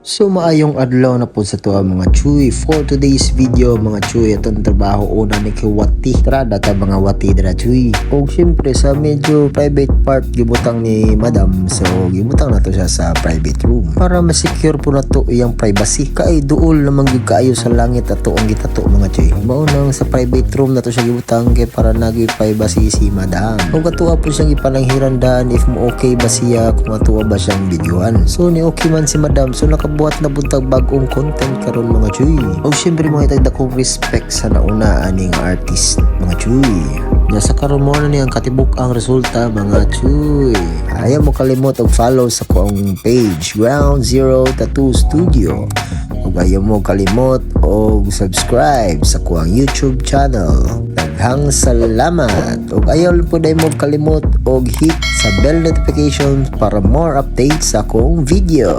So maayong adlaw na po sa tuwa mga chuy. For today's video mga chuy, itong trabaho una ni Kiwati. Tara data mga wati dira chuy. O syempre sa medyo private part gibutang ni madam. So gibutang na to siya sa private room para ma-secure po na to iyang privacy. Kay duol naman gyud kaayo sa langit ato ang gitato mga chuy. Maunang sa private room na to siya gibutang kay para nagi privacy si madam. O katuwa po siyang ipananghiran daan if mo okay ba siya, kung matuwa ba siyang videoan. So ni okay man si madam, so buhat na buntag bagong content karon mga chuy. O syempre mga itagda kong respect sa nauna aning artist mga chuy. Nasa karon mo na niyang katibuk ang resulta mga chuy. Ayaw mo kalimot og follow sa kong page Ground Zero Tattoo Studio. Ug ayaw mo kalimot og subscribe sa kuang YouTube channel. Daghang salamat. Ug ayaw po dai mo kalimot og hit sa bell notification para more updates sa akong video.